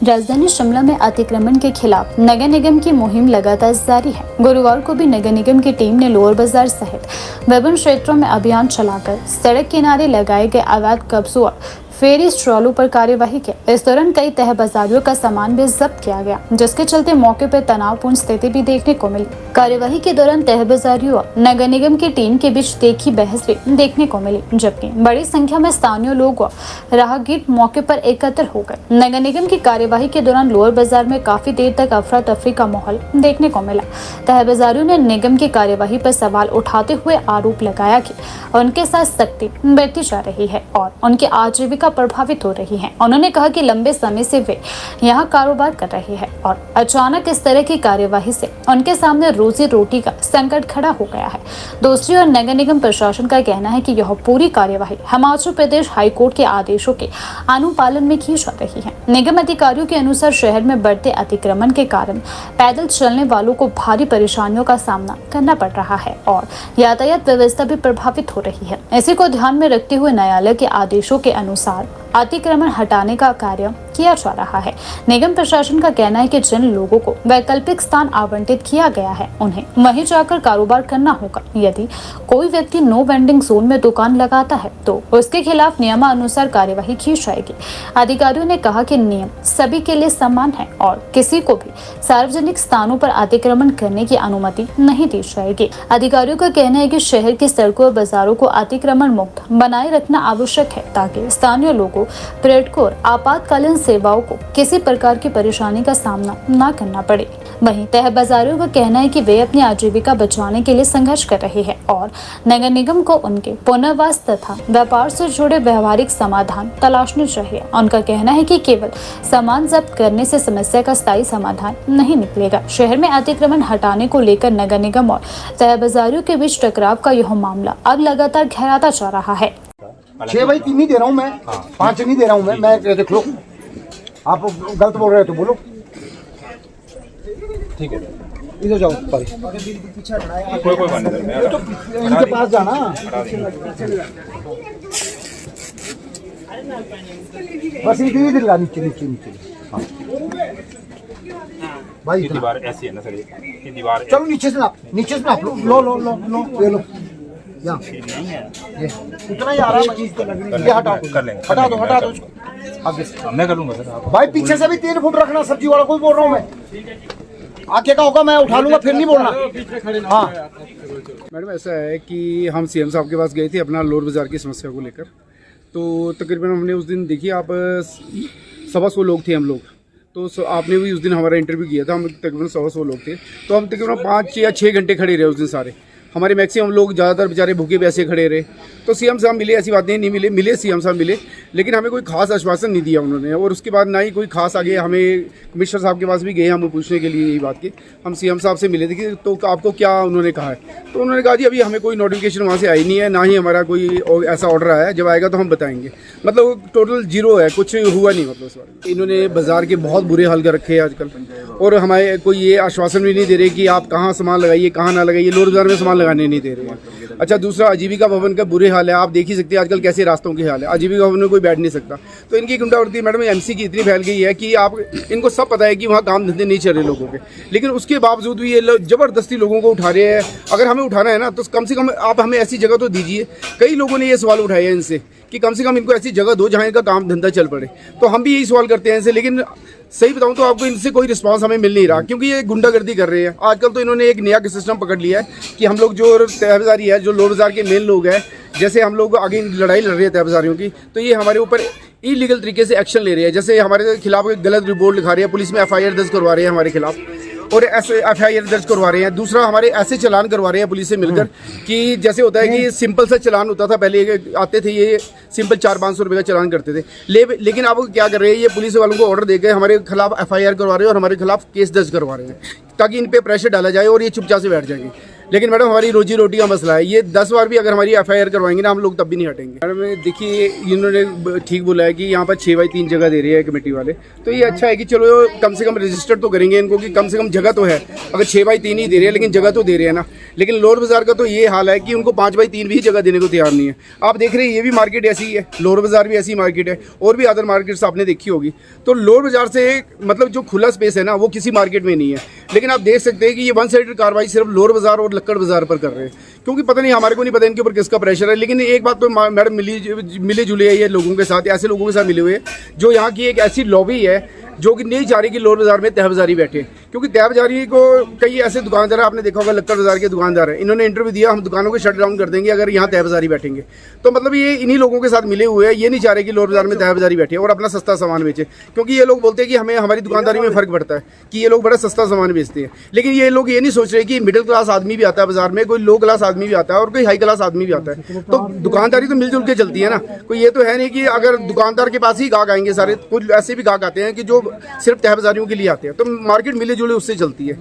राजधानी शिमला में अतिक्रमण के खिलाफ नगर निगम की मुहिम लगातार जारी है। गुरुवार को भी नगर निगम की टीम ने लोअर बाजार सहित विभिन्न क्षेत्रों में अभियान चलाकर सड़क किनारे लगाए गए अवैध कब्जों और फेरी स्टॉलों पर कार्यवाही की। इस दौरान कई तह बाजारियों का सामान भी जब्त किया गया, जिसके चलते मौके पर तनावपूर्ण स्थिति भी देखने को मिली। कार्यवाही के दौरान तह बाजारियों और नगर निगम की टीम के बीच तीखी बहस भी देखने को मिली, जबकि बड़ी संख्या में स्थानीय लोग और राहगीर मौके पर एकत्र हो गए। नगर निगम की कार्यवाही के दौरान लोअर बाजार में काफी देर तक अफरा तफरी का माहौल देखने को मिला। तह बाजारियों ने निगम की कार्यवाही पर सवाल उठाते हुए आरोप लगाया कि उनके साथ सख्ती बरती जा रही है और उनकी आजीविका प्रभावित हो रही है। उन्होंने कहा कि लंबे समय से वे यहाँ कारोबार कर रहे हैं और अचानक इस तरह की कार्यवाही से उनके सामने रोजी रोटी का संकट खड़ा हो गया है। दूसरी ओर नगर निगम प्रशासन का कहना है कि यह पूरी कार्यवाही हिमाचल प्रदेश हाईकोर्ट के आदेशों के अनुपालन में की जा रही है। निगम अधिकारियों के अनुसार शहर में बढ़ते अतिक्रमण के कारण पैदल चलने वालों को भारी परेशानियों का सामना करना पड़ रहा है और यातायात व्यवस्था भी प्रभावित हो रही है। इसी को ध्यान में रखते हुए न्यायालय के आदेशों के अनुसार अतिक्रमण हटाने का कार्य किया जा रहा है। निगम प्रशासन का कहना है कि जिन लोगों को वैकल्पिक स्थान आवंटित किया गया है, उन्हें वहीं जाकर कारोबार करना होगा। यदि कोई व्यक्ति नो वेंडिंग जोन में दुकान लगाता है तो उसके खिलाफ नियमानुसार कार्यवाही की जाएगी। अधिकारियों ने कहा कि नियम सभी के लिए समान है और किसी को भी सार्वजनिक स्थानों पर अतिक्रमण करने की अनुमति नहीं दी जाएगी। अधिकारियों का कहना है कि शहर की सड़कों और बाजारों को अतिक्रमण मुक्त बनाए रखना आवश्यक है, ताकि स्थानीय लोगों, पर्यटकों और आपातकालीन सेवाओं को किसी प्रकार की परेशानी का सामना न करना पड़े। वहीं तह बाजारियों का कहना है कि वे अपनी आजीविका बचाने के लिए संघर्ष कर रहे हैं और नगर निगम को उनके पुनर्वास तथा व्यापार से जुड़े व्यवहारिक समाधान तलाशने चाहिए। उनका कहना है कि केवल सामान जब्त करने से समस्या का स्थायी समाधान नहीं निकलेगा। शहर में अतिक्रमण हटाने को लेकर नगर निगम और तह बाजारियों के बीच टकराव का यह मामला अब लगातार गहराता जा रहा है। 6 बाई 3 नहीं दे रहा हूँ मैं, 5 नहीं दे रहा हूँ मैं देख लो, आप गलत बोल रहे हो तो बोलो। ठीक है, इधर जाओ, कोई बात नहीं, तो इनके पास जाना। बस इधर लगा, नीचे नीचे नीचे। हाँ भाई, दीवार ऐसी है ना सर, ये दीवार। चलो नीचे से नाप लो, ले लो यहाँ, ये उतना ही आ रहा है। ये हटाओ, कर लेंगे, हटा दो आगे से। मैं कर लूंगा सर। भाई पीछे से भी 3 फुट रखना, सब्जी वाला कोई बोल रहा हूँ मैं। आगे का होगा मैं उठा लूंगा, फिर नहीं बोलना। हाँ मैडम, ऐसा है कि हम सीएम साहब के पास गए थे अपना लोअर बाजार की समस्या को लेकर। तो तकरीबन हमने उस दिन देखिए, आप 125 लोग थे हम लोग, तो आपने भी उस दिन हमारा इंटरव्यू किया था। हम तकरीबन 125 लोग थे, तो हम तकरीबन 5 या 6 घंटे खड़े रहे उस दिन सारे। हमारे मैक्सिमम लोग ज़्यादातर बेचारे भूखे प्यासे खड़े रहे। तो सीएम साहब मिले, ऐसी बात नहीं मिले सीएम साहब मिले, लेकिन हमें कोई खास आश्वासन नहीं दिया उन्होंने। और उसके बाद ना ही कोई खास आगे, हमें कमिश्नर साहब के पास भी गए हम पूछने के लिए यही बात की। हम सीएम साहब से मिले थे कि तो आपको क्या उन्होंने कहा है, तो उन्होंने कहा जी अभी हमें कोई नोटिफिकेशन वहाँ से आई नहीं है, ना ही हमारा कोई ऐसा ऑर्डर आया है, जब आएगा तो हम बताएंगे। मतलब टोटल जीरो है, कुछ हुआ नहीं। मतलब इस बारे में इन्होंने बाजार के बहुत बुरे हाल कर रखे हैं आजकल, और हमारे कोई ये आश्वासन भी नहीं दे रहे कि आप कहाँ सामान लगाइए कहाँ ना लगाइए। लोअर बाजार में सामान लगाने नहीं दे रहे हैं। अच्छा, दूसरा आजीविका भवन का बुरे हाल है, आप देख ही सकते हैं आजकल कैसे रास्तों के हाल है। आजीविका भवन में कोई बैठ नहीं सकता। तो इनकी गुंडागर्दी मैडम एमसी की इतनी फैल गई है कि आप इनको सब पता है कि वहाँ काम धंधे नहीं चल रहे लोगों के, लेकिन उसके बावजूद भी ये जबरदस्ती लोगों को उठा रहे हैं। अगर हमें उठाना है ना, तो कम से कम आप हमें ऐसी जगह तो दीजिए। कई लोगों ने ये सवाल उठाए हैं इनसे कि कम से कम इनको ऐसी जगह दो जहाँ इनका काम धंधा चल पड़े। तो हम भी यही सवाल करते हैं इनसे, लेकिन सही बताऊं तो आपको इनसे कोई रिस्पांस हमें मिल नहीं रहा, क्योंकि ये गुंडागर्दी कर रहे हैं। आजकल तो इन्होंने एक नया सिस्टम पकड़ लिया है कि हम लोग जो तह बाजारी है, जो लोअर बाजार के मेन लोग हैं, जैसे हम लोग आगे लड़ाई लड़ रहे हैं तह बाजारियों की, तो ये हमारे ऊपर इलीगल तरीके से एक्शन ले रहे हैं। जैसे हमारे खिलाफ गलत रिपोर्ट लिखा रहे हैं, पुलिस में FIR दर्ज करवा रहे हैं हमारे खिलाफ, और ऐसे FIR दर्ज करवा रहे हैं। दूसरा, हमारे ऐसे चलान करवा रहे हैं पुलिस से मिलकर कि जैसे होता है कि सिंपल सा चलान होता था पहले, आते थे ये सिंपल 400-500 रुपये का चलान करते थे। लेकिन अब क्या कर रहे हैं, ये पुलिस वालों को ऑर्डर देकर हमारे खिलाफ FIR करवा रहे हैं और हमारे खिलाफ केस दर्ज करवा रहे हैं, ताकि इन पे प्रेशर डाला जाए और ये चुपचाप से बैठ जाएंगे। लेकिन मैडम हमारी रोजी रोटी का मसला है, ये 10 बार भी अगर हमारी FIR करवाएंगे ना, हम लोग तब भी नहीं हटेंगे। मैडम देखिए, इन्होंने ठीक बोला है कि यहाँ पर 6 बाई 3 जगह दे रही है कमेटी वाले, तो ये अच्छा है कि चलो कम से कम रजिस्टर तो करेंगे इनको कि कम से कम जगह तो है। अगर 6 बाई 3 ही दे रहे हैं, लेकिन जगह तो दे रहे हैं ना। लेकिन लोअर बाजार का तो ये हाल है कि उनको 5x3 भी जगह देने को तैयार नहीं है। आप देख रहे हैं ये भी मार्केट ऐसी ही है, लोअर बाजार भी ऐसी मार्केट है, और भी अदर मार्केट्स आपने देखी होगी। तो लोअर बाजार से मतलब जो खुला स्पेस है ना वो किसी मार्केट में नहीं है। लेकिन आप देख सकते हैं कि ये वन साइडेड कार्रवाई सिर्फ लोअर बाजार और लक्कड़ बाजार पर कर रहे हैं, क्योंकि पता नहीं, हमारे को नहीं पता इनके ऊपर किसका प्रेशर है। लेकिन एक बात तो मैडम मिले जुले है ये लोगों के साथ, ऐसे लोगों के साथ मिले हुए जो यहाँ की एक ऐसी लॉबी है जो कि नहीं चाह रही कि लोअर बाजार में तह बाजारी बैठे, क्योंकि तह बाजारी को कई ऐसे दुकानदार आपने देखा होगा, लक्कड़ बाजार के दुकानदार हैं, इन्होंने इंटरव्यू दिया हम दुकानों को शट डाउन कर देंगे अगर यहाँ तह बाजारी बैठेंगे। तो मतलब ये इन्हीं लोगों के साथ मिले हुए हैं, ये नहीं चाह रहे कि लोअर बाजार में तह बाजारी बैठे और अपना सस्ता सामान बेचे, क्योंकि ये लोग बोलते हैं कि हमें हमारी दुकानदारी में फर्क पड़ता है कि ये लोग बड़ा सस्ता सामान बेचते हैं। लेकिन ये लोग ये नहीं सोच रहे कि मिडिल क्लास आदमी भी आता है बाजार में, कोई लो क्लास आदमी भी आता है और कोई हाई क्लास आदमी भी आता है। तो दुकानदारी तो मिलजुल के चलती है ना, कोई ये तो है नहीं कि अगर दुकानदार के पास ही गाहक आएंगे सारे, कुछ ऐसे भी गाहक आते हैं कि जो सिर्फ तह बाजारियों के लिए आते हैं। तो मार्केट मिले जुले उससे चलती है।